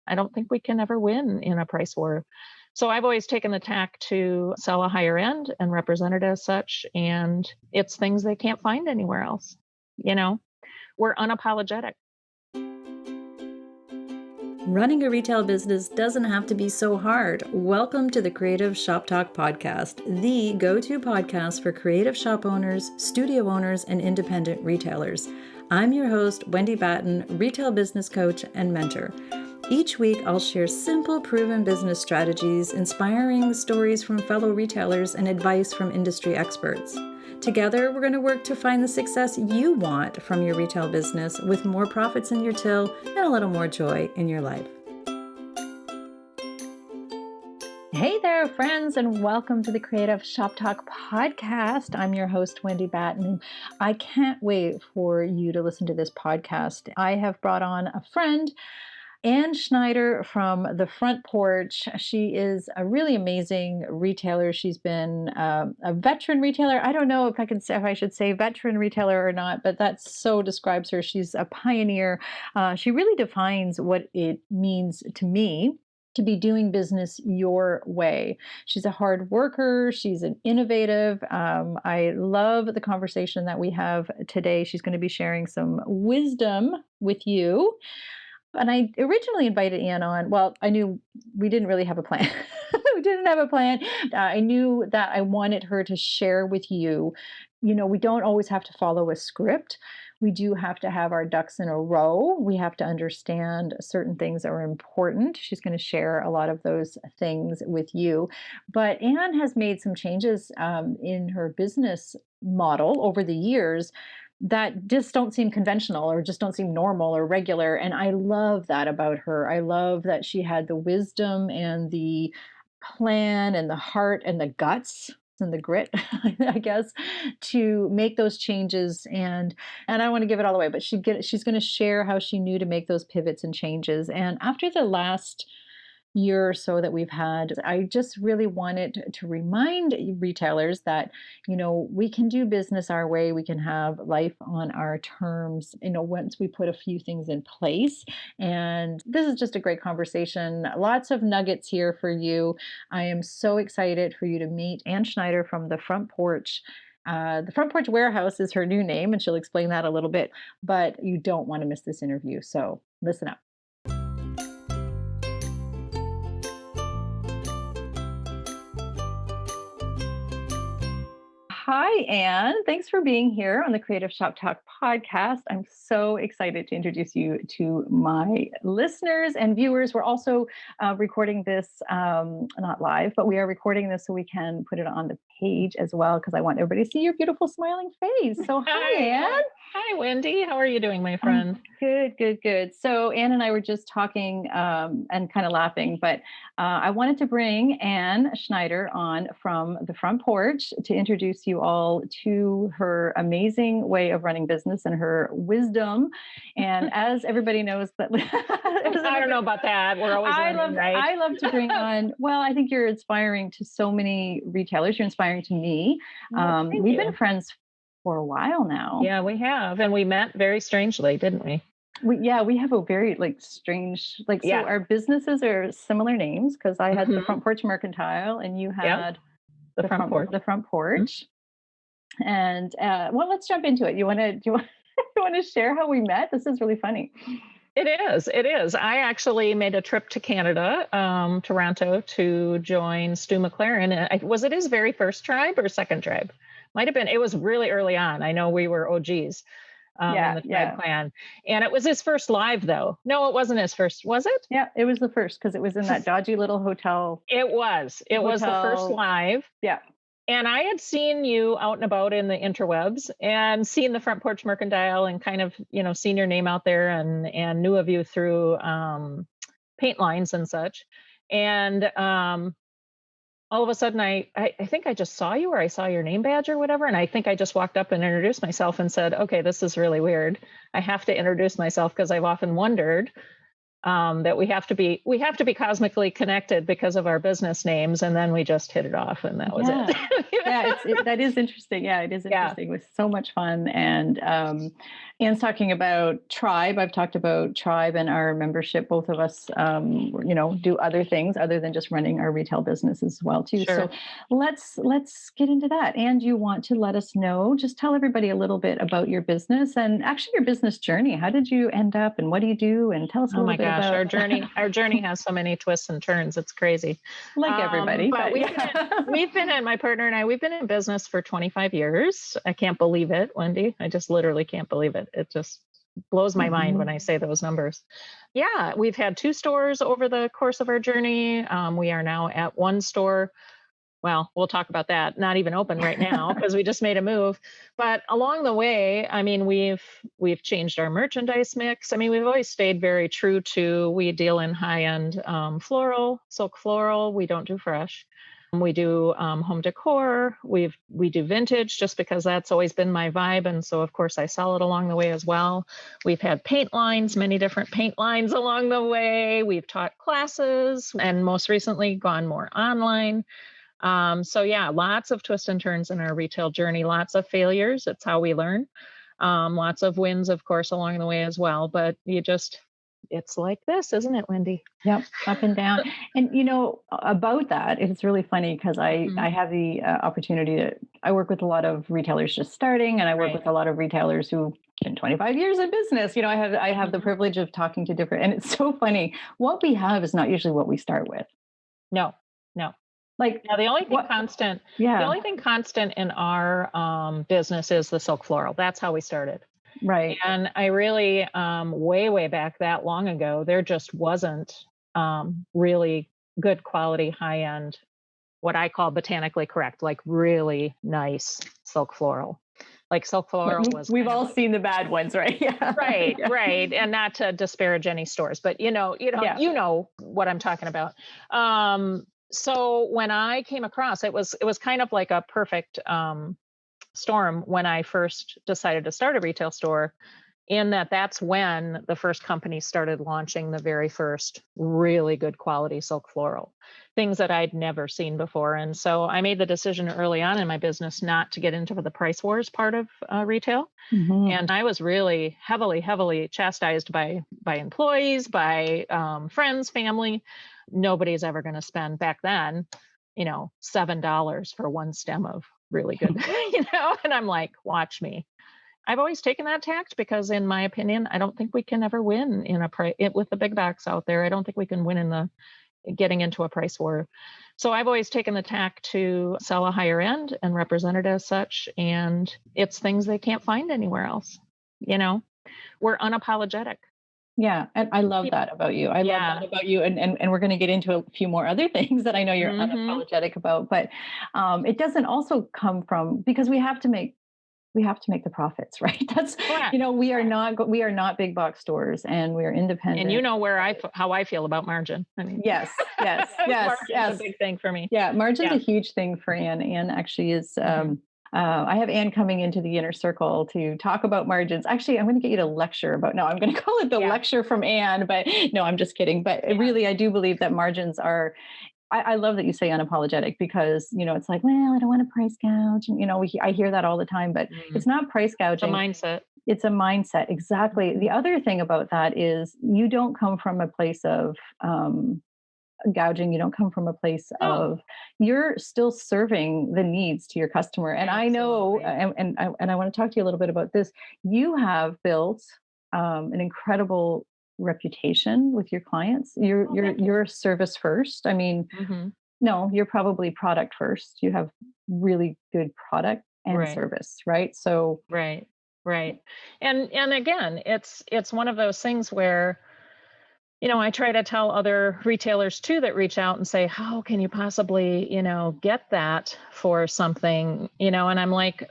I don't think we can ever win in a price war. So I've always taken the tack to sell a higher end and represent it as such. And it's things they can't find anywhere else. You know, we're unapologetic. Running a retail business doesn't have to be so hard. Welcome to the Creative Shop Talk podcast, the go-to podcast for creative shop owners, studio owners, and independent retailers. I'm your host, Wendy Batten, retail business coach and mentor. Each week, I'll share simple, proven business strategies, inspiring stories from fellow retailers, and advice from industry experts. Together, we're going to work to find the success you want from your retail business with more profits in your till and a little more joy in your life. Hey there, friends, and welcome to the Creative Shop Talk podcast. I'm your host, Wendy Batten. I can't wait for you to listen to this podcast. I have brought on a friend, Anne Schneider from The Front Porch. She is a really amazing retailer. She's been a veteran retailer. I don't know if I should say veteran retailer or not, but that so describes her. She's a pioneer. She really defines what it means to me to be doing business your way. She's a hard worker. She's an innovative. I love the conversation that we have today. She's going to be sharing some wisdom with you. And I originally invited Anne on. Well, I knew we didn't really have a plan. We didn't have a plan. I knew that I wanted her to share with you. You know, we don't always have to follow a script. We do have to have our ducks in a row. We have to understand certain things are important. She's going to share a lot of those things with you. But Anne has made some changes in her business model over the years that just don't seem conventional or just don't seem normal or regular. And I love that about her. I love that she had the wisdom and the plan and the heart and the guts and the grit, I guess, to make those changes. And I don't want to give it all away, but she's going to share how she knew to make those pivots and changes. And after the last year or so that we've had, I just really wanted to remind retailers that, you know, we can do business our way. We can have life on our terms, you know, once we put a few things in place. And this is just a great conversation. Lots of nuggets here for you. I am so excited for you to meet Anne Schneider from The Front Porch. The Front Porch Warehouse is her new name, and she'll explain that a little bit, but you don't want to miss this interview. So listen up. Hi, Anne. Thanks for being here on the Creative Shop Talk podcast. I'm so excited to introduce you to my listeners and viewers. We're also recording this, not live, but we are recording this so we can put it on the page as well, because I want everybody to see your beautiful smiling face. So hi, Anne. Hi, Wendy. How are you doing, my friend? Good. So Anne and I were just talking and kind of laughing, but I wanted to bring Anne Schneider on from The Front Porch to introduce you all to her amazing way of running business and her wisdom. And as everybody knows, that I don't know about that. We're always learning, right? I love to bring on. Well, I think you're inspiring to so many retailers. You're inspiring to me. We've been friends for a while now. Yeah, we have. And we met very strangely, didn't we? We have a very strange, so our businesses are similar names, because I had The Front Porch Mercantile and you had The Front Porch. The Front Porch. And well, let's jump into it. Do you want to share how we met? This is really funny. It is. I actually made a trip to Canada, Toronto, to join Stu McLaren. Was it his very first tribe or second tribe? Might have been. It was really early on. I know we were OGs in the tribe clan. And it was his first live, though. No, it wasn't his first. Was it? Yeah, it was the first, because it was in that dodgy little hotel. It was the first live. Yeah. And I had seen you out and about in the interwebs and seen The Front Porch Mercantile and kind of, seen your name out there and knew of you through paint lines and such. And all of a sudden, I think I just saw you, or I saw your name badge or whatever. And I think I just walked up and introduced myself and said, okay, this is really weird. I have to introduce myself, because I've often wondered that we have to be cosmically connected because of our business names, and then we just hit it off, and that was Yeah. Yeah, it. that is interesting. Yeah, it is Yeah, interesting. It was so much fun. And Anne's talking about Tribe. I've talked about Tribe and our membership. Both of us, do other things other than just running our retail business as well too. So sure. let's get into that. And you want to let us know? Just tell everybody a little bit about your business and actually your business journey. How did you end up, and what do you do? And tell us a Oh little my bit gosh, about, our journey has so many twists and turns. It's crazy. like everybody, But but yeah. my partner and I, we've been in business for 25 years. I can't believe it, Wendy. I just literally can't believe it. It just blows my mind when Mhm. I say those numbers. Yeah, we've had 2 stores over the course of our journey. We are now at 1 store. Well, we'll talk about that. Not even open right now because we just made a move. But along the way, I mean, we've changed our merchandise mix. I mean, we've always stayed very true to we deal in high end floral, silk floral. We don't do fresh. We do home decor. We do vintage just because that's always been my vibe, and so of course I sell it along the way as well. We've had paint lines, many different paint lines along the way. We've taught classes, and most recently gone more online. So yeah, lots of twists and turns in our retail journey, lots of failures. It's how we learn. Lots of wins, of course, along the way as well. But it's like this, isn't it, Wendy? Yep, up and down. And about that, it's really funny because I Hmm. I have the opportunity to I work with a lot of retailers just starting, and I work Right. with a lot of retailers who been 25 years in business. I have the Hmm. privilege of talking to different, and it's so funny. What we have is not usually what we start with. No, no. Like Now what? the Yeah, only thing constant in our business is the silk floral. That's how we started. right. And I really, way, way back that long ago, there just wasn't really good quality, high end, what I call botanically correct, like really nice silk floral. Like silk floral was We've kind of all like seen the bad ones, right? Yeah, right, yeah, right, and not to disparage any stores, but yeah. you know what I'm talking about. So when I came across it was kind of like a perfect storm when I first decided to start a retail store, in that that's when the first company started launching the very first really good quality silk floral, things that I'd never seen before. And so I made the decision early on in my business not to get into the price wars part of retail. Hmm. And I was really heavily, heavily chastised by employees, by friends, family. Nobody's ever going to spend back then, $7 for one stem of really good, And I'm like, watch me. I've always taken that tact because, in my opinion, I don't think we can ever win in with the big box out there. I don't think we can win in the getting into a price war. So I've always taken the tack to sell a higher end and represent it as such. And it's things they can't find anywhere else. You know, we're unapologetic. Yeah, and I love Peop- that about you. I love that Yeah. about you, and we're going to get into a few more other things that I know you're Hmm. unapologetic about. But it doesn't also come from because we have to make the profits, right? That's Correct. Correct. we are not big box stores, and we are And you independent. know how I feel about margin. I mean, Yes, yes, yes, margin's a yes. big thing for me. Yeah, margin's a Yeah. huge thing for Anne. Anne actually is. Hmm. I have Anne coming into the inner circle to talk about margins. Actually, I'm going to get you to lecture about. No, I'm going to call it the Yeah. lecture from Anne, but no, I'm just kidding. But Yeah. really, I do believe that margins are. I love that you say unapologetic because it's like, well, I don't want to price gouge, and I hear that all the time. But Mm. it's not price It's a gouging; mindset. it's a mindset. Exactly. The Mhm. other thing about that is you don't come from a place of gouging. You don't come from a place No, of you're still serving the needs to your customer. And I know, absolutely. and I want to talk to you a little bit about this. You have built an incredible reputation with your clients. You're Oh, you're thank you. you're service first. I mean, Hmm. no, you're probably product first. You have really good product and Right. service, right? So Right. Right. And again, it's one of those things where, I try to tell other retailers too that reach out and say, how can you possibly, get that for something, and I'm like,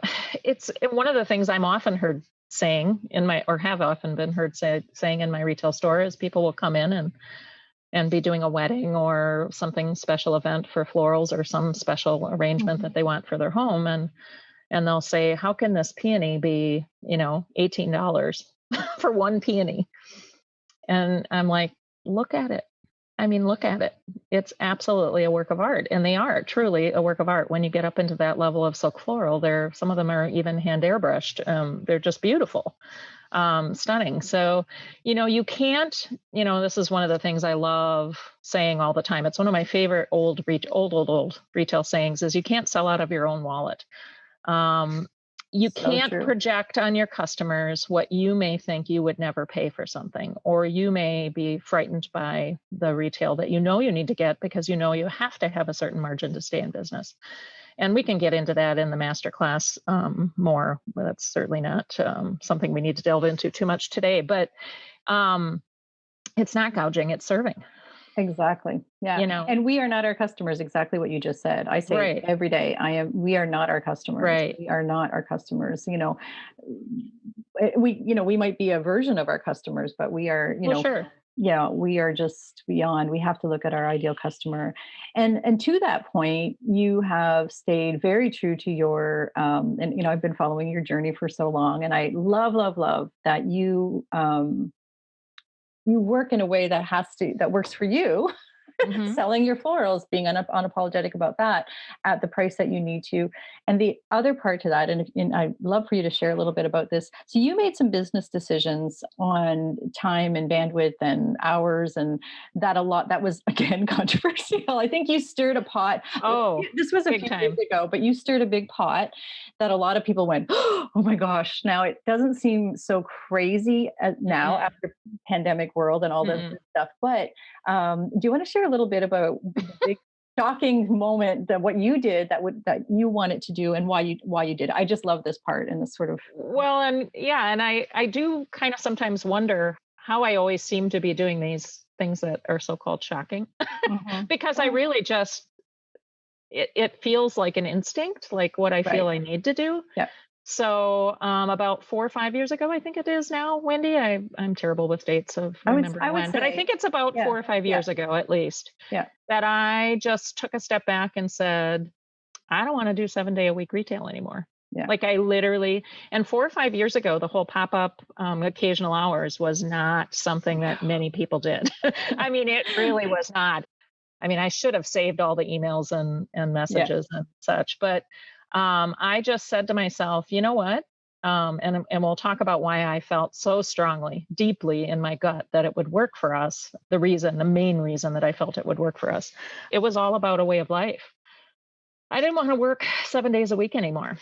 one of the things I'm often heard saying or have often been heard saying in my retail store is people will come in and be doing a wedding or something special event for florals or some special arrangement mhm. that they want for their home, and they'll say, how can this peony be, $18 for one peony? And I'm like, look at it. I mean, look at it. It's absolutely a work of art, and they are truly a work of art. When you get up into that level of silk floral, some of them are even hand airbrushed. They're just beautiful, stunning. So, you can't. This is one of the things I love saying all the time. It's one of my favorite old retail sayings: is you can't sell out of your own wallet. Um, you So can't true. project on your customers what you may think you would never pay for something, or you may be frightened by the retail that you need to get because you have to have a certain margin to stay in business. And we can get into that in the master class more. But that's certainly not something we need to delve into too much today. But um, it's not gouging; it's serving. Exactly. Yeah. You know, And we are not our customers, exactly what you just said. I say it right, every day. We are not our customers. right. We are not our customers. We might be a version of our customers, but we are, Well, sure. yeah, we are just beyond. We have to look at our ideal customer. And to that point, you have stayed very true to your and I've been following your journey for so long, and I love that you work in a way that works for you, Hmm. selling your florals, being unapologetic about that at the price that you need to. And the other part to that, and I'd love for you to share a little bit about this. So you made some business decisions on time and bandwidth and hours, and that was again controversial. I think you stirred a pot. Oh, This was a big few years time. ago, but you stirred a big pot that a lot of people went, oh my gosh. Now it doesn't seem so crazy now Mm-mm, after pandemic world and all this mm-mm. stuff. But do you want to share a little bit about the big shocking moment, that what you did that you wanted to do, and why you did it? I just love this part and this sort of. Well, and yeah, and I do kind of sometimes wonder how I always seem to be doing these things that are so-called shocking Mhm. because I Oh, really just it feels like an instinct, like what I feel right. I need to do. Yeah. So about 4 or 5 years ago, I think it is now, Wendy. I'm terrible with dates of I remembering would when, but I say, think it's about yeah, 4 or 5 years yeah, ago at least yeah. that I just took a step back and said, I don't want to do 7 day a week retail anymore. Yeah. Like I literally, and 4 or 5 years ago, the whole pop up occasional hours was not something that many people did. I mean, it really was not. I mean, I should have saved all the emails and Yeah. messages and such, but I just said to myself, you know what? And we'll talk about why I felt so strongly, deeply in my gut that it would work for us. The main reason that I felt it would work for us, it was all about a way of life. I didn't want to work 7 days a week anymore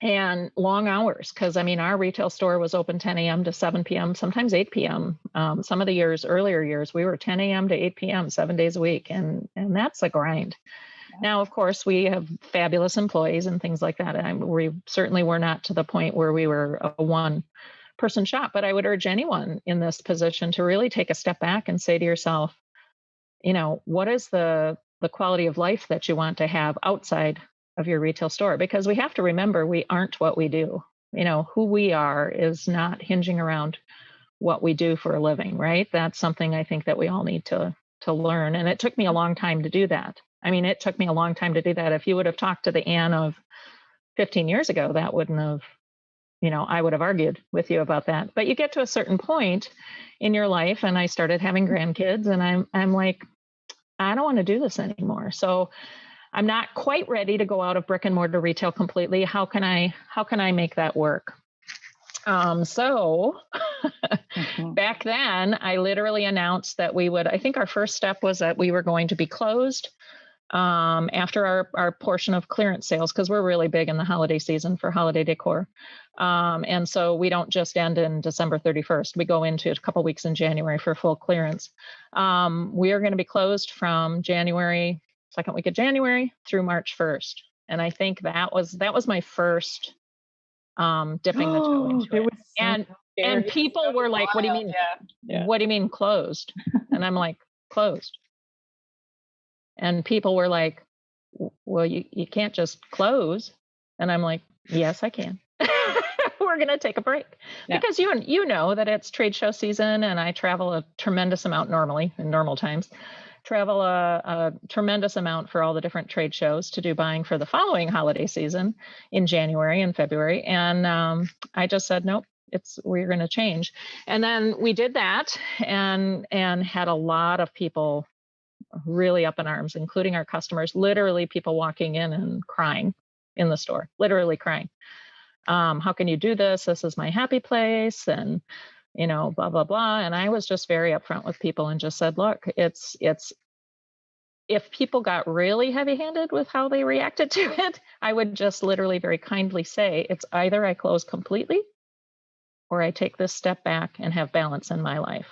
and long hours because I mean, our retail store was open 10 a.m. to 7 p.m., sometimes 8 p.m. Some of the earlier years, we were 10 a.m. to 8 p.m., 7 days a week. And that's a grind. Yeah. Now, of course, we have fabulous employees and things like that. And we certainly were not to the point where we were a one person shop, but I would urge anyone in this position to really take a step back and say to yourself, what is the quality of life that you want to have outside of your retail store? Because we have to remember we aren't what we do. Who we are is not hinging around what we do for a living, right? That's something I think that we all need to learn. And it took me a long time to do that. I mean, it took me a long time to do that. If you would have talked to the Anne of 15 years ago, that wouldn't have, I would have argued with you about that. But you get to a certain point in your life, and I started having grandkids, and I'm like, I don't want to do this anymore. So I'm not quite ready to go out of brick and mortar retail completely. How can I make that work? So Mhm. back then, I literally announced that we would. I think our first step was that we were going to be closed after our portion of clearance sales because we're really big in the holiday season for holiday decor. And so we don't just end in December 31st. We go into a couple weeks in January for full clearance. We are going to be closed from January, second week of January through March 1st. And I think that was my first dipping the toe Oh, into it it. was so And scary, so people were like, "What do you wild. mean? Yeah. What do you mean closed?" And I'm like, "Closed." And people were like, Well, you can't just close." And I'm like, "Yes, I can." We're going to take a break Yeah. because you know that it's trade show season and I travel a tremendous amount normally in normal times. Travel a tremendous amount for all the different trade shows to do buying for the following holiday season in January and February. And I just said, nope, we're going to change. And then we did that and had a lot of people really up in arms, including our customers, literally people walking in and crying in the store, literally crying. How can you do this? This is my happy place. And, blah, blah, blah. And I was just very upfront with people and just said, look, it's, if people got really heavy handed with how they reacted to it, I would just literally very kindly say, it's either I close completely or I take this step back and have balance in my life.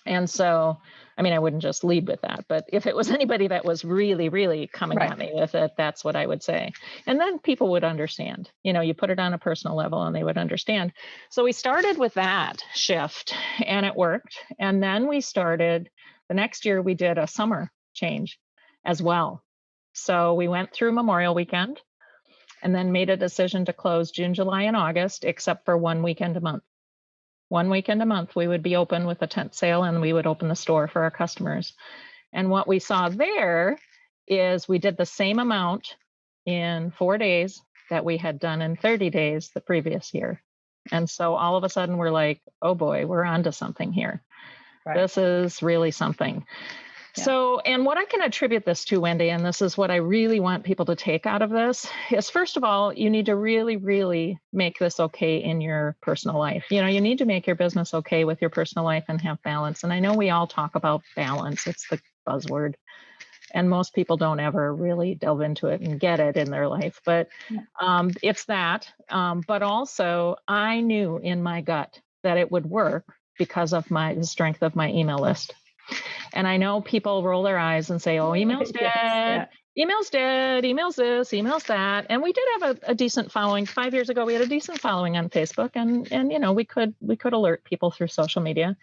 And so, I wouldn't just lead with that, but if it was anybody that was really, really coming Right. at me with it, that's what I would say. And then people would understand, you put it on a personal level and they would understand. So we started with that shift and it worked. And then the next year we did a summer change as well. So we went through Memorial Weekend and then made a decision to close June, July, and August, except for one weekend a month. One weekend a month, we would be open with a tent sale and we would open the store for our customers. And what we saw there is we did the same amount in 4 days that we had done in 30 days the previous year. And so all of a sudden we're like, oh boy, we're onto something here. Right. This is really something. Yeah. So, and what I can attribute this to, Wendy, and this is what I really want people to take out of this, is first of all, you need to really, really make this okay in your personal life. You need to make your business okay with your personal life and have balance. And I know we all talk about balance. It's the buzzword. And most people don't ever really delve into it and get it in their life. But it's that. But also, I knew in my gut that it would work because of the strength of my email list. And I know people roll their eyes and say, oh, email's dead, Yes, email's dead, email's this, email's that. And we did have a decent following. 5 years ago, we had a decent following on Facebook and we could alert people through social media.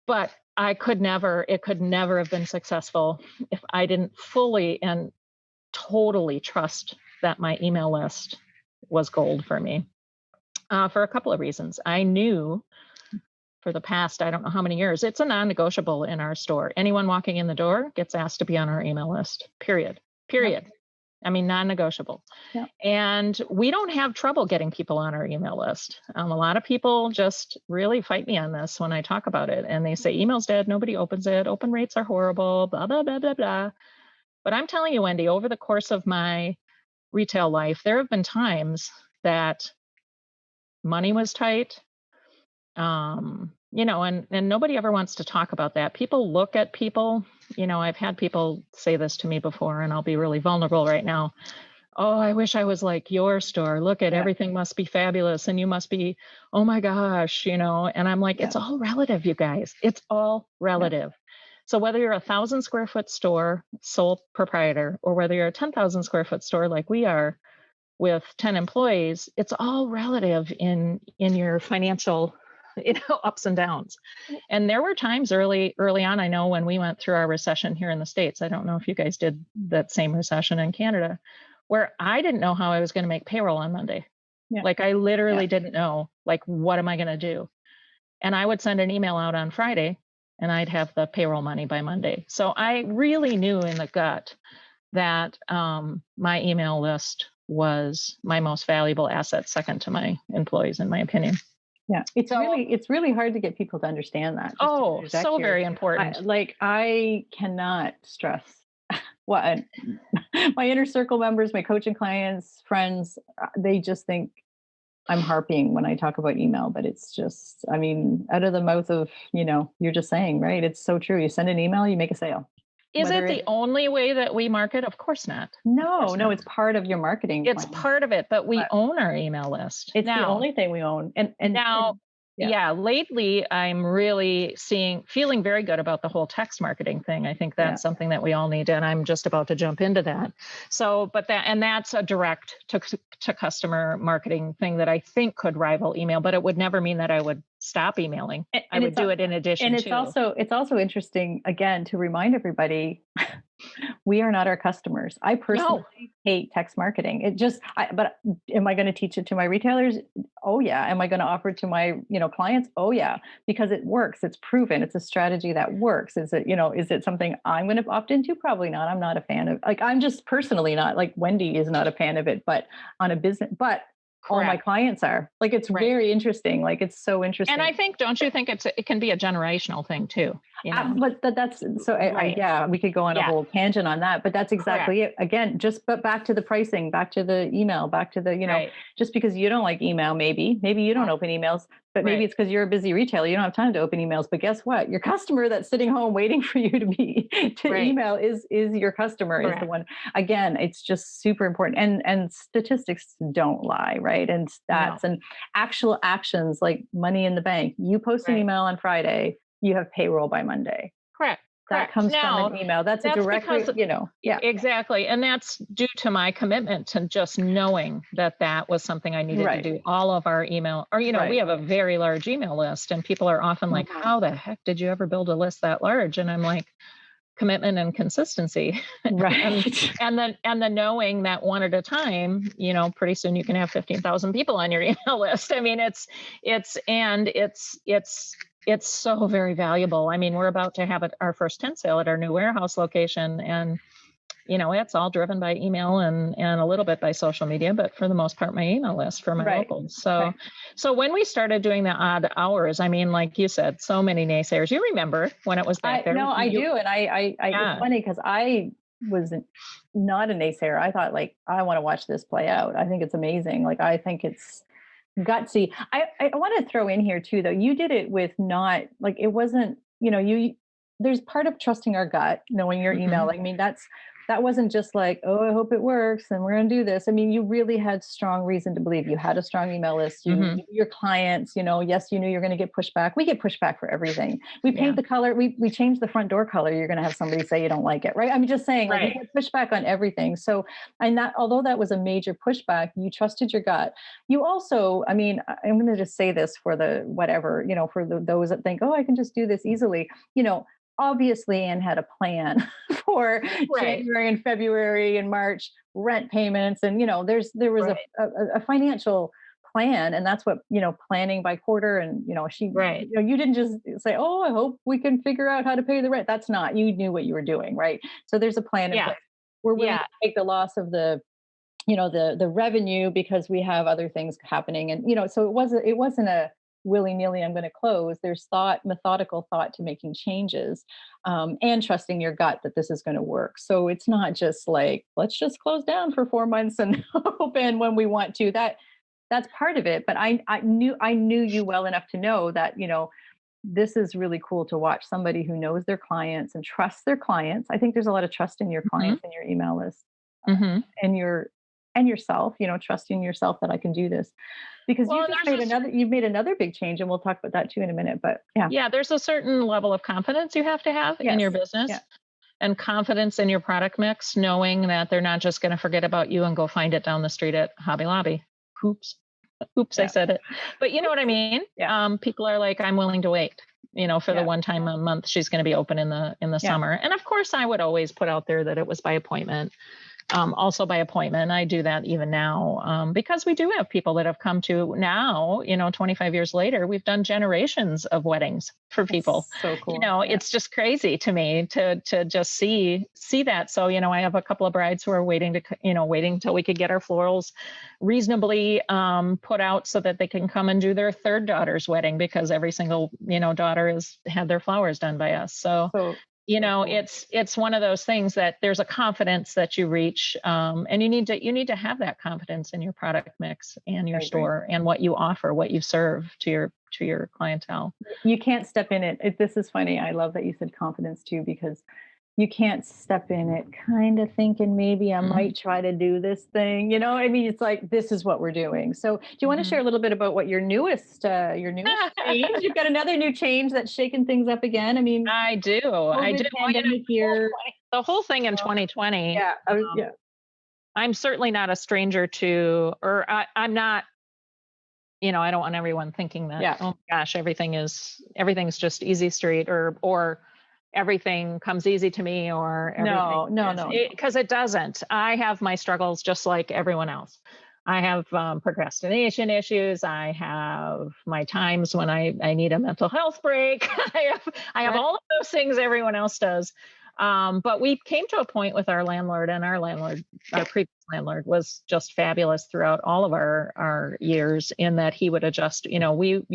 But it could never have been successful if I didn't fully and totally trust that my email list was gold for me for a couple of reasons. I knew for the past, I don't know how many years, it's a non-negotiable in our store. Anyone walking in the door gets asked to be on our email list, period. Yep. Non-negotiable. Yep. And we don't have trouble getting people on our email list. A lot of people just really fight me on this when I talk about it. And they say, email's dead, nobody opens it, open rates are horrible, blah, blah, blah, blah, blah. But I'm telling you, Wendy, over the course of my retail life, there have been times that money was tight, and nobody ever wants to talk about that. People look at people, I've had people say this to me before, and I'll be really vulnerable right now. Oh, I wish I was like your store. Look at everything must be fabulous. And you must be, oh my gosh, and I'm like, it's all relative, you guys. It's all relative. So whether you're 1,000 square foot store, sole proprietor, or whether you're a 10,000 square foot store like we are with 10 employees, it's all relative in your financial ups and downs. And there were times early on, I know when we went through our recession here in the States, I don't know if you guys did that same recession in Canada, where I didn't know how I was going to make payroll on Monday. Yeah. Like I literally didn't know, like, what am I going to do? And I would send an email out on Friday and I'd have the payroll money by Monday. So I really knew in the gut that my email list was my most valuable asset, second to my employees, in my opinion. Yeah, it's really hard to get people to understand that. Oh, so very important. I cannot stress what my inner circle members, my coaching clients, friends, they just think I'm harping when I talk about email, but it's just, out of the mouth of, you're just saying, right? It's so true. You send an email, you make a sale. Is it the only way that we market? Of course not. No, it's part of your marketing. It's part of it, but we own our email list. It's the only thing we own. And now, lately I'm really feeling very good about the whole text marketing thing. I think that's something that we all need, and I'm just about to jump into that. So, that's a direct to customer marketing thing that I think could rival email, but it would never mean that I would stop emailing. I would do it in addition to. And it's also interesting, again, to remind everybody, we are not our customers. I personally hate text marketing. But am I going to teach it to my retailers? Oh yeah. Am I going to offer it to my, clients? Oh yeah, because it works. It's proven. It's a strategy that works. Is it something I'm going to opt into? Probably not. I'm not a fan of, I'm just personally not, like Wendy is not a fan of it, but on a business, but all my Correct. clients are. Like, it's Right. very interesting. Like, it's so And I interesting. think, don't you think it can be a generational thing too, you know? But that's so Right. yeah, we could go on a Yeah. whole tangent on that, but that's Correct. exactly it. Again, just but back to the pricing, back to the email, back to the, Right. just because you don't like email, maybe you don't Well, open emails, but maybe right. it's because you're a busy retailer. You don't have time to open emails. But guess what? Your customer that's sitting home waiting for you to be to Right. email is your customer, is the Correct. one. Again, it's just super important. And statistics don't lie, right? And No. stats and actual actions like money in the bank. You post an Right. email on Friday, you have payroll by Monday. Correct. That Correct. comes from Now, an email. That's a that's direct, because yeah, exactly, and that's due to my commitment to just knowing that that was something I needed to right, do. All of our email, or we right. have a very large email list, and people are often like, Mhm. "How the heck did you ever build a list that large?" And I'm like, commitment and consistency, and Right. the knowing that one at a time, pretty soon you can have 15,000 people on your email list. I mean, it's so very valuable. I mean, we're about to have our first tent sale at our new warehouse location, and it's all driven by email and a little bit by social media, but for the most part, my email list for my Right. locals. So, Right. so when we started doing the odd hours, I mean, like you said, so many naysayers. You remember when it was back I there? no, I do, and it's Yeah, funny because I was not a naysayer. I thought, like, I want to watch this play out. I think it's amazing. Like, I think it's gutsy. I want to throw in here too, though. You did it with not like it wasn't. You there's part of trusting our gut, knowing your email. hmm I mean, that wasn't just like, oh, I hope it works and we're going to do this. I mean, you really had strong reason to believe. You had a strong email list. You hmm knew your clients. Yes, you knew you're going to get pushback. We get pushback for everything. We paint yeah, the color. We change the front door color. You're going to have somebody say you don't like it, right? I'm just saying, like, we right, get pushback on everything. So, and that although that was a major pushback, you trusted your gut. You also, I mean, I'm going to just say this for the whatever, for those that think, oh, I can just do this easily. You know, Obviously, Anne had a plan for right, January and February and March rent payments, and there was right, a financial plan, and that's what planning by quarter. And right. you didn't just say, oh, I hope we can figure out how to pay the rent. That's not, you knew what you were doing, right? So there's a plan in Yeah, place. We're willing to yeah, take the loss of the revenue because we have other things happening. And so it wasn't a willy-nilly, I'm going to close. There's methodical thought to making changes, and trusting your gut that this is going to work. So it's not just like, let's just close down for 4 months and open when we want to. That's part of it. But I knew you well enough to know that this is really cool to watch somebody who knows their clients and trusts their clients. I think there's a lot of trust in your hmm clients and your email list, hmm and yourself, trusting yourself that I can do this. Because Well, and you've made another big change, and we'll talk about that too in a minute. But yeah. there's a certain level of confidence you have to have in your Yes. business, Yeah. and confidence in your product mix, knowing that they're not just going to forget about you and go find it down the street at Hobby Lobby. Oops. Oops, I Yeah. said it. But you know what I mean? Yeah. People are like, I'm willing to wait, for the Yeah. one time a month she's going to be open in the Yeah. summer. And of course, I would always put out there that it was by appointment. Also by appointment. I do that even now, because we do have people that have come to now, 25 years later, we've done generations of weddings for people. That's so cool. Yeah. It's just crazy to me to just see that. So, I have a couple of brides who are waiting till we could get our florals reasonably put out so that they can come and do their third daughter's wedding, because every single, daughter has had their flowers done by us. So, So cool. it's one of those things that there's a confidence that you reach, and you need to have that confidence in your product mix and I your agree. store and what you offer, what you serve to your clientele. You can't step in it. This is funny. I love that you said confidence too, because you can't step in it kind of thinking maybe I Mhm. might try to do this thing. I mean, it's like, this is what we're doing. So do you want to share Mhm. a little bit about what your newest change? You've got another new change that's shaking things up again. I mean, I do. I do. COVID Well, pandemic year. the whole thing in 2020. Yeah. Yeah. I'm certainly not a stranger to, or I'm not. I don't want everyone thinking that, Yeah. oh my gosh, everything's just easy street, or everything comes easy to me, or everything No, no, is, no, no. because it doesn't. I have my struggles just like everyone else. I have procrastination issues. I have my times when I need a mental health break. I have Right. all of those things everyone else does. But we came to a point with our landlord, and our previous landlord was just fabulous throughout all of our years, in that he would adjust, you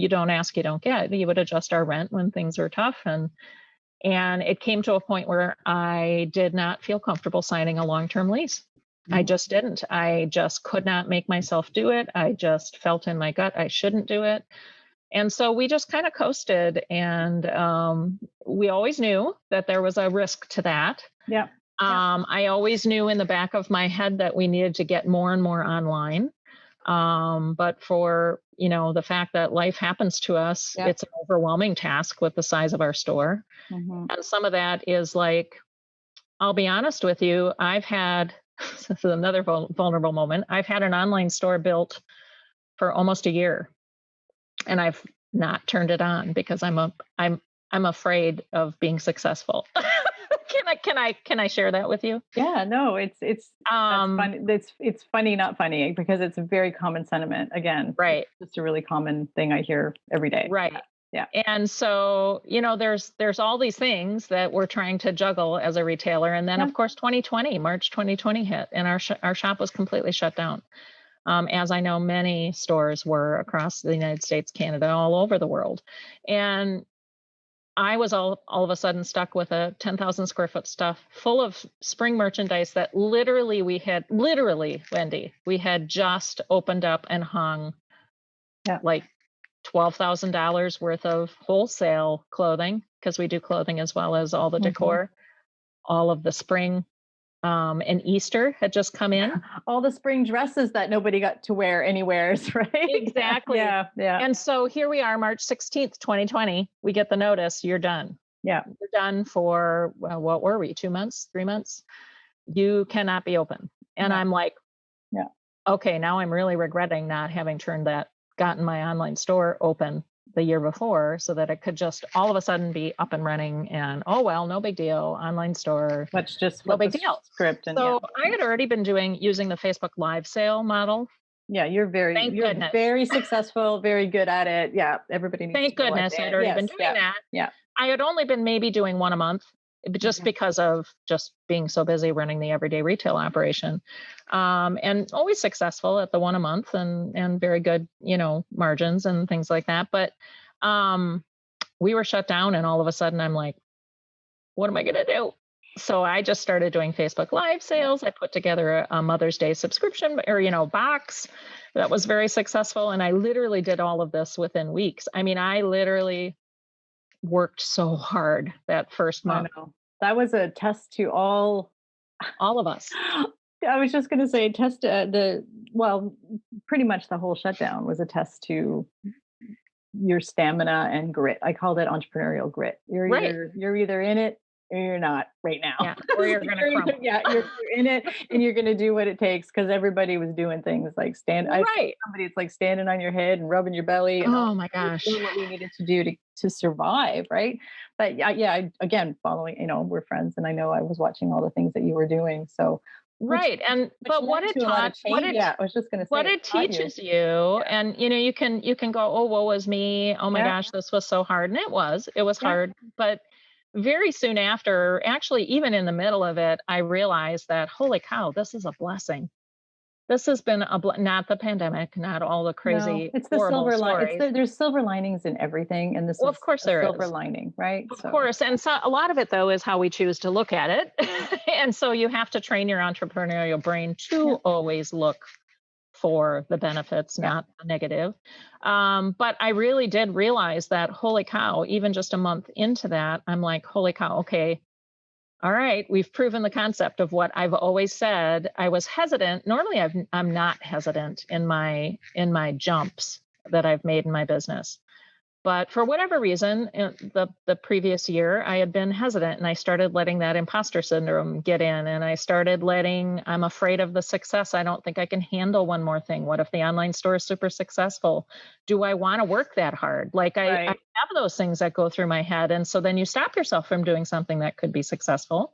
don't ask, you don't get. He would adjust our rent when things were tough. And it came to a point where I did not feel comfortable signing a long-term lease. I just didn't. I just could not make myself do it. I just felt in my gut I shouldn't do it. And so we just kind of coasted, and we always knew that there was a risk to that. Yeah. I always knew in the back of my head that we needed to get more and more online. But for, the fact that life happens to us, Yep. it's an overwhelming task with the size of our store. Mhm. And some of that is like, I'll be honest with you, I've had, this is another vulnerable moment. I've had an online store built for almost a year, and I've not turned it on because I'm afraid of being successful. Can I share that with you? Yeah, no, that's funny. It's funny, not funny, because it's a very common sentiment. Again, Right. it's just a really common thing I hear every day. Right. Yeah. And so, there's all these things that we're trying to juggle as a retailer. And then, Yeah. of course, March 2020 hit, and our shop was completely shut down. As I know many stores were across the United States, Canada, all over the world. And I was all of a sudden stuck with a 10,000 square foot stuff full of spring merchandise that literally, Wendy, we had just opened up and hung Yeah. like $12,000 worth of wholesale clothing, because we do clothing as well as all the decor. All of the spring and Easter had just come in. All the spring dresses that nobody got to wear anywheres, right? Exactly. Yeah. And so here we are, March 16th, 2020. We get the notice, you're done. Yeah. You're done for, what were we, 2 months, 3 months? You cannot be open. And Yeah. I'm like, Yeah. Okay, now I'm really regretting not having gotten my online store open the year before, so that it could just all of a sudden be up and running, and no big deal, online store. Let's just No flip big the deal. script. And So I had already been using the Facebook live sale model. yeah, you're Thank goodness. very successful, very good at it. Yeah, everybody needs Thank to know goodness it. I'd already been Yes, doing that. Yeah. I had only been maybe doing one a month, just Okay. because of just being so busy running the everyday retail operation, and always successful at the one a month, and very good, margins and things like that. But we were shut down, and all of a sudden I'm like, what am I going to do? So I just started doing Facebook Live sales. I put together a Mother's Day subscription, or box that was very successful. And I literally did all of this within weeks. I mean, I literally worked so hard that first I month. know. That was a test to all of us. I was just going to say pretty much the whole shutdown was a test to your stamina and grit. I called it entrepreneurial grit. You're either in it or you're not right now. Yeah, or you're going to crumble. Yeah, you're in it and you're going to do what it takes, because everybody was doing things like somebody, it's like standing on your head and rubbing your belly. And Oh my gosh. doing what we needed to do to survive, right? But again, following, we're friends, and I know I was watching all the things that you were doing. So right. But what it taught, I was just going to say, what it teaches you, and you can go, oh, woe is me. Oh my gosh, this was so hard. And it was hard. But very soon after, actually, even in the middle of it, I realized that, holy cow, this is a blessing. This has been not the pandemic, not all the crazy, it's the horrible silver stories. There's silver linings in everything, and this is of course there is silver lining, right? Of course, and so a lot of it though is how we choose to look at it, and so you have to train your entrepreneurial brain to always look for the benefits, not the negative. But I really did realize that, holy cow, even just a month into that, I'm like, holy cow, okay. All right, we've proven the concept of what I've always said. I was hesitant. Normally, I'm not hesitant in my jumps that I've made in my business. But for whatever reason, the previous year, I had been hesitant, and I started letting that imposter syndrome get in. And I started I'm afraid of the success. I don't think I can handle one more thing. What if the online store is super successful? Do I want to work that hard? Like I have those things that go through my head. And so then you stop yourself from doing something that could be successful,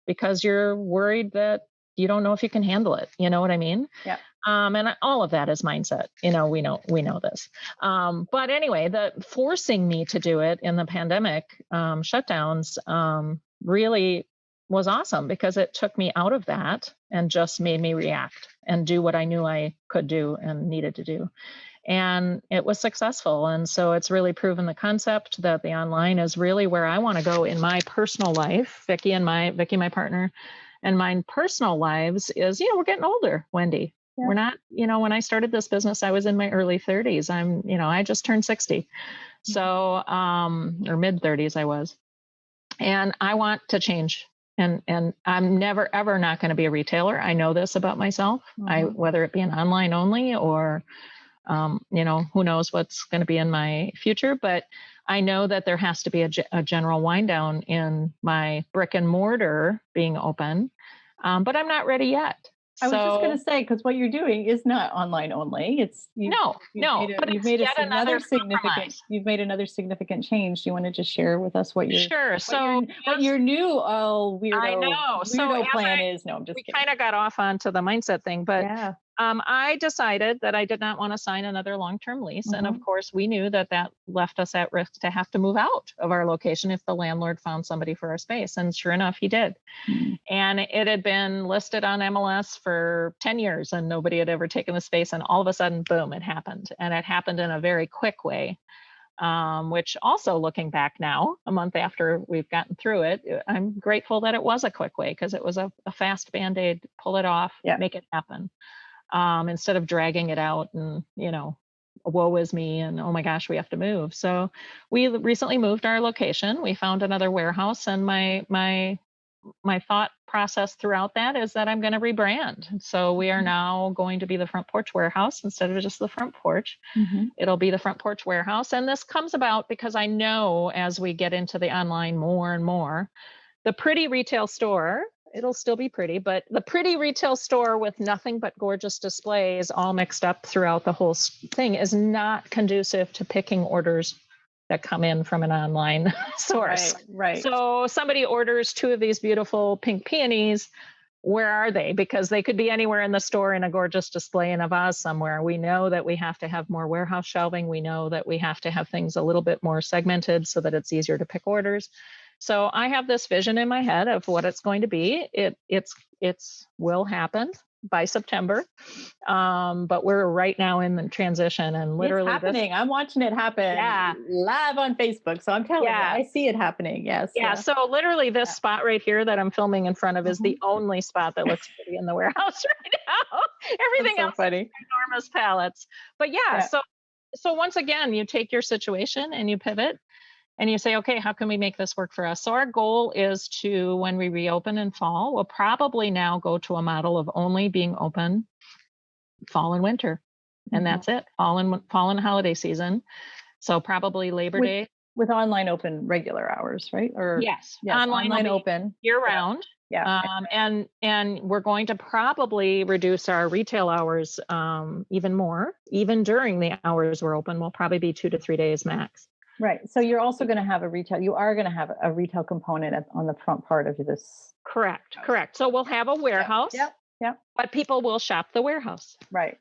because you're worried that you don't know if you can handle it. You know what I mean? Yeah. And all of that is mindset. We know this. But anyway, the forcing me to do it in the pandemic shutdowns really was awesome because it took me out of that and just made me react and do what I knew I could do and needed to do. And it was successful. And so it's really proven the concept that the online is really where I want to go in my personal life. Vicky, my partner, and my personal lives is, we're getting older, Wendy. Yeah. We're not, when I started this business, I was in my early 30s. I just turned 60. So, or mid 30s I was. And I want to change. And I'm never, ever not going to be a retailer. I know this about myself. Whether it be an online only or who knows what's going to be in my future, but I know that there has to be a general wind down in my brick and mortar being open, but I'm not ready yet. I was just going to say, because what you're doing is not online only. You've made another significant change. Do you want to just share with us what your new weirdo plan is? No, I'm just kidding. We kind of got off onto the mindset thing, but yeah. I decided that I did not want to sign another long-term lease. And of course, we knew that left us at risk to have to move out of our location if the landlord found somebody for our space. And sure enough, he did. And it had been listed on MLS for 10 years and nobody had ever taken the space. And all of a sudden, boom, it happened. And it happened in a very quick way, which also looking back now, a month after we've gotten through it, I'm grateful that it was a quick way because it was a fast Band-Aid, pull it off, make it happen. Instead of dragging it out and, woe is me and, oh my gosh, we have to move. So we recently moved our location. We found another warehouse and my thought process throughout that is that I'm going to rebrand. So we are now going to be the Front Porch Warehouse instead of just the Front Porch. It'll be the Front Porch Warehouse. And this comes about because I know as we get into the online more and more, the pretty retail store, it'll still be pretty, but the pretty retail store with nothing but gorgeous displays all mixed up throughout the whole thing is not conducive to picking orders that come in from an online source. Right. So somebody orders 2 of these beautiful pink peonies. Where are they? Because they could be anywhere in the store in a gorgeous display in a vase somewhere. We know that we have to have more warehouse shelving. We know that we have to have things a little bit more segmented so that it's easier to pick orders. So I have this vision in my head of what it's going to be. It's will happen by September. But we're right now in the transition and literally it's happening. I'm watching it happen live on Facebook. So I'm telling you, I see it happening. Yes. Yeah. So literally this spot right here that I'm filming in front of is the only spot that looks pretty in the warehouse right now. Everything else is enormous pallets. But so once again, you take your situation and you pivot. And you say, okay, how can we make this work for us? So our goal is to, when we reopen in fall, we'll probably now go to a model of only being open fall and winter. And that's it, fall and holiday season. So probably Labor Day. With online open regular hours, right? Or yes online open. Year round. Yeah. And we're going to probably reduce our retail hours even more. Even during the hours we're open, we'll probably be 2 to 3 days max. Right. So you're also going to have a retail component on the front part of this. Correct. So we'll have a warehouse. Yep. But people will shop the warehouse. Right.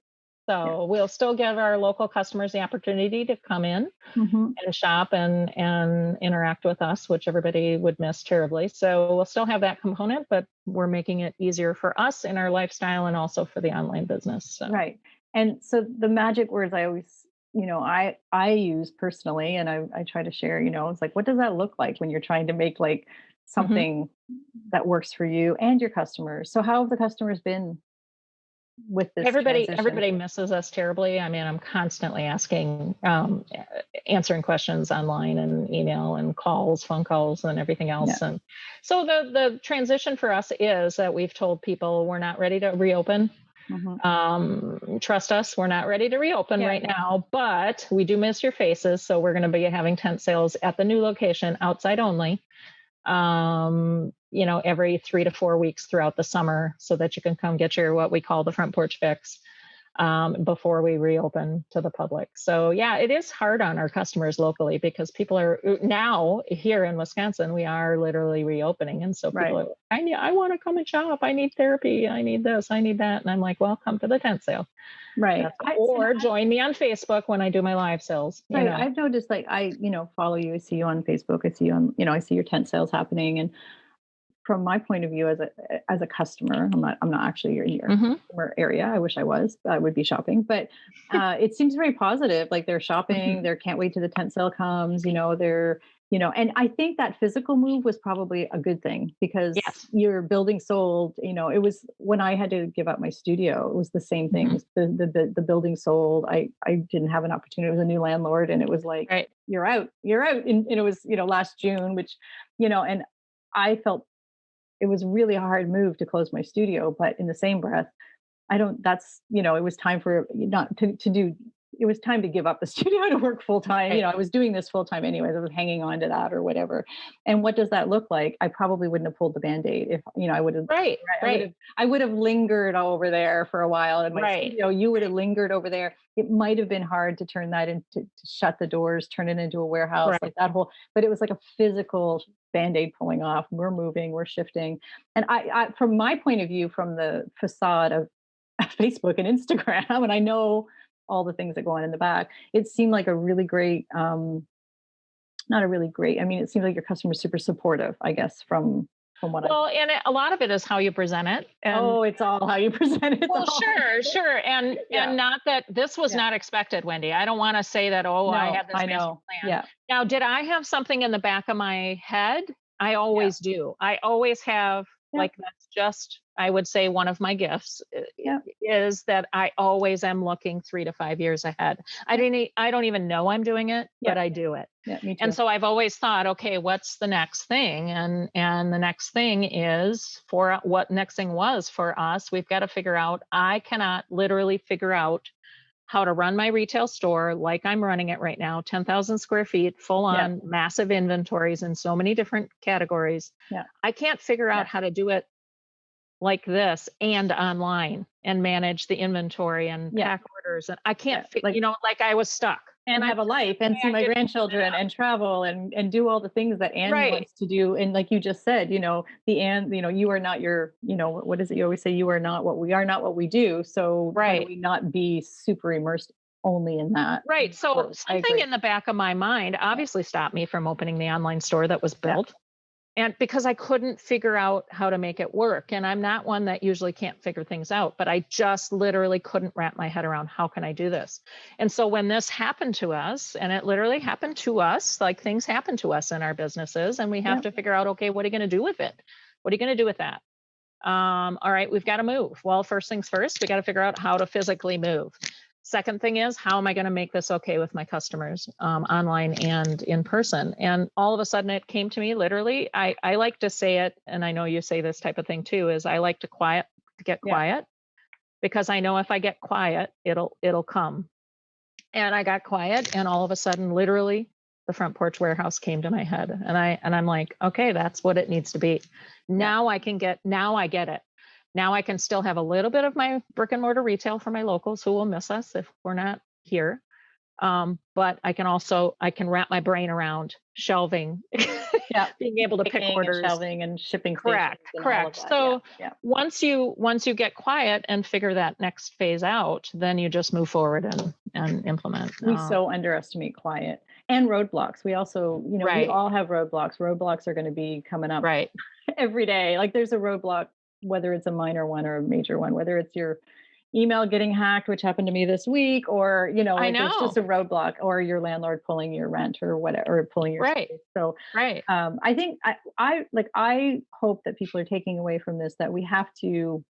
So we'll still give our local customers the opportunity to come in and shop and interact with us, which everybody would miss terribly. So we'll still have that component, but we're making it easier for us in our lifestyle and also for the online business. So. Right. And so the magic words I always I use personally, and I try to share, it's like, what does that look like when you're trying to make like something that works for you and your customers? So how have the customers been with this? Everybody misses us terribly. I mean, I'm constantly answering questions online and email and phone calls and everything else. And so the transition for us is that we've told people we're not ready to reopen. Trust us, we're not ready to reopen right now, but we do miss your faces. So we're going to be having tent sales at the new location outside only, every 3 to 4 weeks throughout the summer so that you can come get your, what we call the front porch fix. Before we reopen to the public. So it is hard on our customers locally because people are now here in Wisconsin, we are literally reopening. And so people are, I want to come and shop. I need therapy. I need this, I need that. And I'm like, well, come to the tent sale. Right. Or join me on Facebook when I do my live sales. Right. I've noticed I follow you. I see you on Facebook. I see you on, I see your tent sales happening. And from my point of view as a customer, I'm not actually in your Hmm. customer area. I wish I was. I would be shopping, but it seems very positive. Like they're shopping, Hmm. they can't wait till the tent sale comes. They're and I think that physical move was probably a good thing because Yes. your building sold. It was when I had to give up my studio. It was the same thing. It Hmm. was the building sold. I didn't have an opportunity. It was a new landlord, and it was like Right. you're out, and it was last June, which and I felt it was really a hard move to close my studio, but in the same breath, I don't that's it was time for not to do it was time to give up the studio to work full time. Right. I was doing this full time anyways. I was hanging on to that or whatever. And what does that look like? I probably wouldn't have pulled the band-aid if, I would have Right. Right. I would have lingered over there for a while in my Right. studio. You would have lingered over there. It might have been hard to turn that into to shut the doors, turn it into a warehouse, like Correct. that whole, but it was like a physical band-aid pulling off. We're moving, we're shifting. And I from my point of view, from the facade of Facebook and Instagram, and I know all the things that go on in the back. It seemed like a really great, not a really great. I mean, it seems like your customer's super supportive. I guess from what I. Well, and a lot of it is how you present it, and Oh, it's all how you present it. It's well, all. sure, sure, and Yeah, not that this was yeah. not expected, Wendy. I don't want to say that. Oh, I No, had this I master know. plan. Yeah, Now, did I have something in the back of my head? I yeah, always do. I always have. yeah, Like that's just, I would say, one of my gifts yeah, is that I always am looking 3 to 5 years ahead. yeah, I don't even know I'm doing it, yeah, but I do it. yeah. Me And too. so I've always thought, okay, what's the next thing? And the next thing is for what next thing was for us, we've got to figure out, I cannot literally figure out how to run my retail store like I'm running it right now, 10,000 square feet, full Yeah, on massive inventories in so many different categories. yeah, I can't figure yeah, out how to do it like this and online and manage the inventory and yeah, pack orders. And I yeah. can't, Like like I was stuck. and And I have a life and see I my didn't figure grandchildren it out. and travel and do all the things that Anne Right, wants to do. And like you just said, the Anne, you are not your, what is it? You always say you are not what we are not what we do. So how do right. we not be super immersed only in that? Right. So I something agree. in the back of my mind Yeah. obviously stopped me from opening the online store that was Yeah. built. And because I couldn't figure out how to make it work. And I'm not one that usually can't figure things out, but I just literally couldn't wrap my head around how can I do this? And so when this happened to us, and it literally happened to us, like things happen to us in our businesses, and we have Yeah. to figure out, okay, what are you going to do with it? What are you going to do with that? All right, we've got to move. Well, first things first, we got to figure out how to physically move. Second thing is, how am I going to make this okay with my customers, online and in person? And all of a sudden, it came to me literally. I like to say it, and I know you say this type of thing too. Is I like to get Yeah. quiet because I know if I get quiet, it'll come. And I got quiet, and all of a sudden, literally, the front porch warehouse came to my head, and I'm like, okay, that's what it needs to be. Yeah. Now I get it. Now I can still have a little bit of my brick and mortar retail for my locals who will miss us if we're not here. But I can wrap my brain around shelving, Yeah. being able to pick Picking and orders. shelving and shipping stations Correct, and all of correct. that. Yeah. So Yeah. once you get quiet and figure that next phase out, then you just move forward and implement. We so underestimate quiet and roadblocks. We also, we Right, all have roadblocks. Roadblocks are going to be coming up right. every day. Like there's a roadblock, whether it's a minor one or a major one, whether it's your email getting hacked, which happened to me this week, or, I like there's just know. a roadblock, or your landlord pulling your rent or whatever, or pulling your Right, space. So right. I think I hope that people are taking away from this that we have to,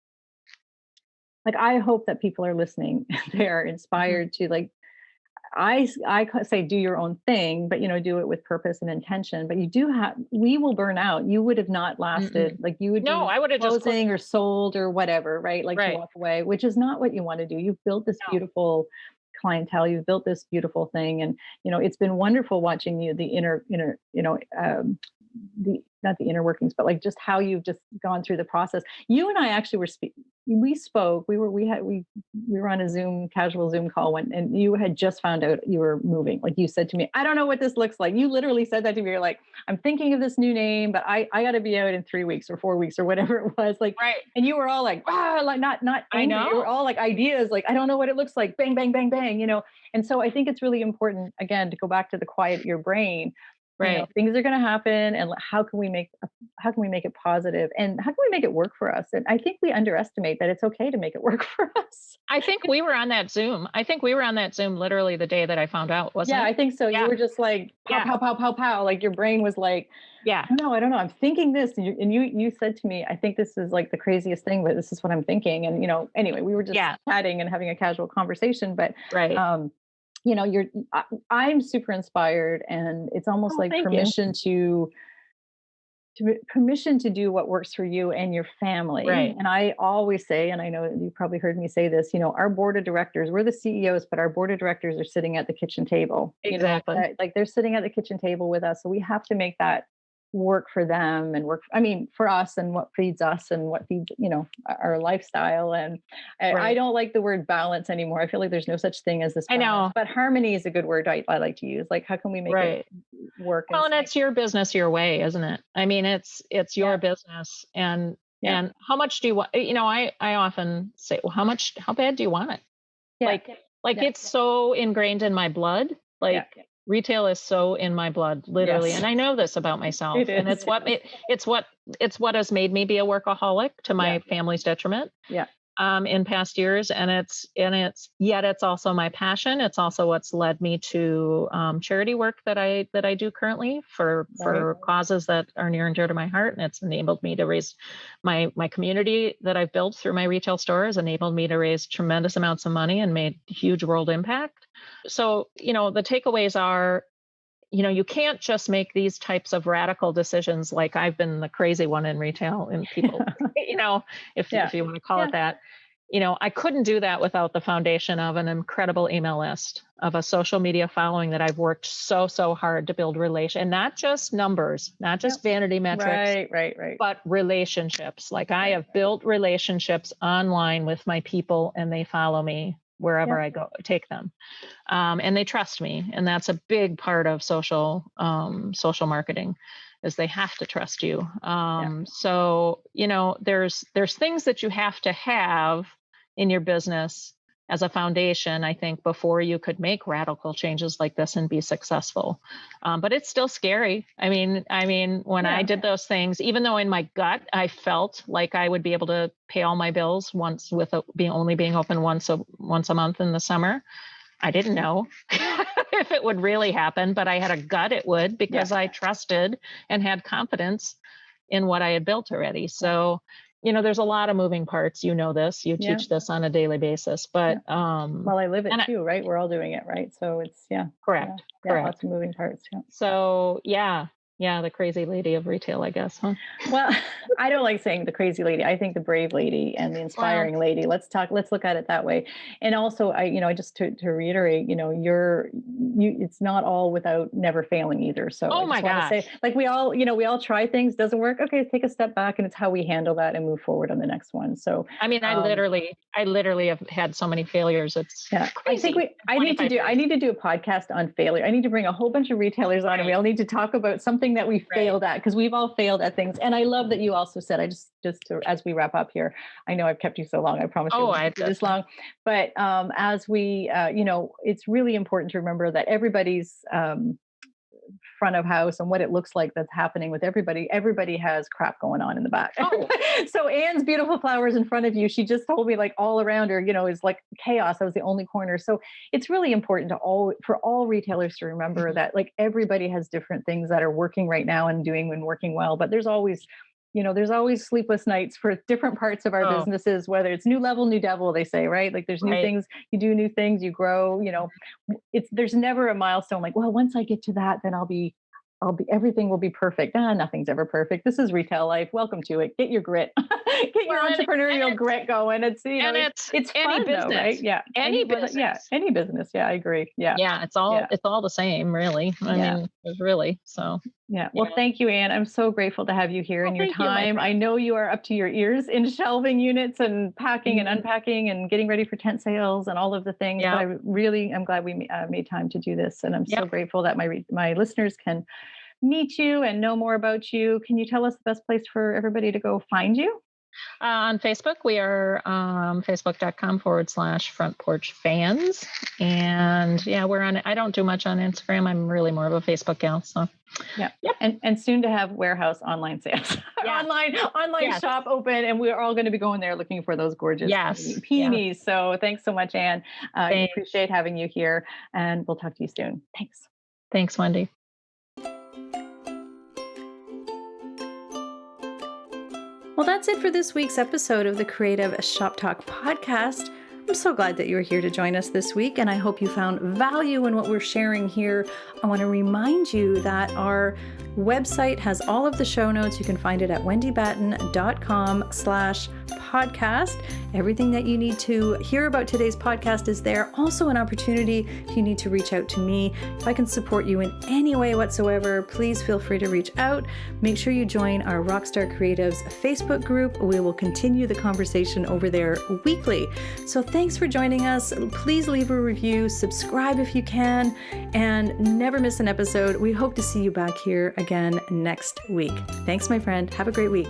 like, I hope that people are listening. They're Mhm, inspired to like say do your own thing, but do it with purpose and intention. But we will burn out. You would have not lasted. mm-mm. Like you would No, be I would have just quit. closing or sold or whatever, right? Like to Right. walk away, which is not what you want to do. You've built this No. beautiful clientele. You've built this beautiful thing, and it's been wonderful watching you the inner the not the inner workings, but like just how you've just gone through the process. You and I actually we spoke. We were on a casual Zoom call and you had just found out you were moving. Like you said to me, I don't know what this looks like. You literally said that to me. You're like, I'm thinking of this new name, but I got to be out in 3 weeks or 4 weeks or whatever it was. Like, Right. and you were all like, ah, like not I angry. You were know. all like ideas, like I don't know what it looks like. Bang, bang, bang, bang. And so I think it's really important again to go back to the quiet your brain. Right. Things are going to happen, and how can we make we make it positive, and how can we make it work for us? And I think we underestimate that it's okay to make it work for us. I think we were on that Zoom. I think we were on that Zoom literally the day that I found out, wasn't Yeah, it? I think so. You Yeah. were just like pow, Yeah. pow, pow, pow, pow. Like your brain was like, Yeah. I don't know. I'm thinking this. And you said to me, I think this is like the craziest thing, but this is what I'm thinking. And, anyway, we were just Yeah. chatting and having a casual conversation, but, Right. you're, I'm super inspired, and it's almost Oh, like thank you. permission to do what works for you and your family. Right. And I always say, and I know you probably heard me say this, our board of directors, we're the CEOs, but our board of directors are sitting at the kitchen table, Exactly. like they're sitting at the kitchen table with us. So we have to make that work for them and for us, and what feeds us and what feeds, our lifestyle. And I Right. don't like the word balance anymore. I feel like there's no such thing as this I balance, know. but harmony is a good word I like to use. Like, how can we make it Right. work and Well, and stay? it's your business your way, isn't it? I mean, it's your Yeah. business, and Yeah. how much do you want? I often say, well, how bad do you want it? Yeah. Like Yeah. it's so ingrained in my blood. Yeah. Like retail is so in my blood, literally. Yes. And I know this about It myself. And is. it's what has made me be a workaholic to Yeah. my family's detriment. Yeah. In past years, and it's also my passion. It's also what's led me to charity work that I do currently Right. for causes that are near and dear to my heart, and it's enabled me to raise my community that I've built through my retail stores, enabled me to raise tremendous amounts of money and made huge world impact. So the takeaways are, you can't just make these types of radical decisions like I've been the crazy one in retail, and people, Yeah. if you want to call Yeah. it that. I couldn't do that without the foundation of an incredible email list, of a social media following that I've worked so hard to build relation, and not just numbers, not Yeah. just vanity metrics, Right. but relationships. Like I Right. have built relationships online with my people, and they follow me wherever Yeah. I go, take them. And they trust me, and that's a big part of social marketing, is they have to trust you. Yeah. So there's things that you have to have in your business as a foundation, I think, before you could make radical changes like this and be successful. But it's still scary. I mean, when I Yeah. did those things, even though in my gut I felt like I would be able to pay all my bills once, with being open once a month in the summer, I didn't know if it would really happen, but I had a gut it would, Yeah. because I trusted and had confidence in what I had built already. Yeah. So, there's a lot of moving parts. You know this. You Yeah. teach this on a daily basis, Yeah. but Well, I live it and I, too, right? We're all doing it, right? So it's, yeah. Yeah. correct, Yeah. Lots correct. of moving parts. Yeah. So yeah, the crazy lady of retail, I guess, huh? Well, I don't like saying the crazy lady. I think the brave lady and the Well, inspiring lady. Let's look at it that way. And also, I just to reiterate, it's not all without never failing either. So I oh just my want to say, gosh. like, we all try things, doesn't work. Okay, take a step back, and it's how we handle that and move forward on the next one. So, I mean, um, I literally have had so many failures. It's yeah, crazy. I need to 25 do I years. need to do a podcast on failure. I need to bring a whole bunch of retailers on, and we Right, all need to talk about something that we right. failed at, because we've all failed at things. And I love that you also said, as we wrap up here, I know I've kept you so long. I promise you I Oh, won't I keep you this just long. But as we it's really important to remember that everybody's front of house and what it looks like that's happening with everybody has crap going on in the back. oh So Anne's beautiful flowers in front of you, she just told me, like, all around her, is like chaos. I was the only corner. So it's really important for all retailers to remember mhm. that, like, everybody has different things that are working right now and working well, but there's always sleepless nights for different parts of our Oh, businesses, whether it's new level, new devil, they say, right? Like, there's new right. things, you do new things, you grow, there's never a milestone like, well, once I get to that, then everything will be perfect. Nothing's ever perfect. This is retail life. Welcome to it. Get your grit. Get your Well, and entrepreneurial it's grit going. It's, and it's it's any fun though, right? business, Yeah. any Yeah, business. any business. Yeah, I agree. Yeah. Yeah, Yeah. it's all the same, really. I Yeah. mean, it's really so. Yeah. Well, Yeah. thank you, Anne. I'm so grateful to have you here Well, and your thank you, my time. I friend. know you are up to your ears in shelving units and packing and Mhm. unpacking and getting ready for tent sales and all of the things. But Yeah, I really am glad we made time to do this. And I'm yeah. so grateful that my listeners can meet you and know more about you. Can you tell us the best place for everybody to go find you? On Facebook, we are facebook.com/front porch fans. And yeah, we're on, I don't do much on Instagram. I'm really more of a Facebook gal. So Yeah. yep. And soon to have warehouse online sales, Yes. online Yes. shop open. And we're all going to be going there looking for those gorgeous Yes. peonies. So thanks so much, Anne. I Thanks. appreciate having you here, and we'll talk to you soon. Thanks. Thanks, Wendy. Well, that's it for this week's episode of the Creative Shop Talk podcast. I'm so glad that you were here to join us this week, and I hope you found value in what we're sharing here. I want to remind you that our website has all of the show notes. You can find it at wendybatten.com/podcast. Everything that you need to hear about today's podcast is there. Also an opportunity if you need to reach out to me. If I can support you in any way whatsoever, please feel free to reach out. Make sure you join our Rockstar Creatives Facebook group. We will continue the conversation over there weekly. So thanks for joining us. Please leave a review, subscribe if you can, and never miss an episode. We hope to see you back here again next week. Thanks, my friend. Have a great week.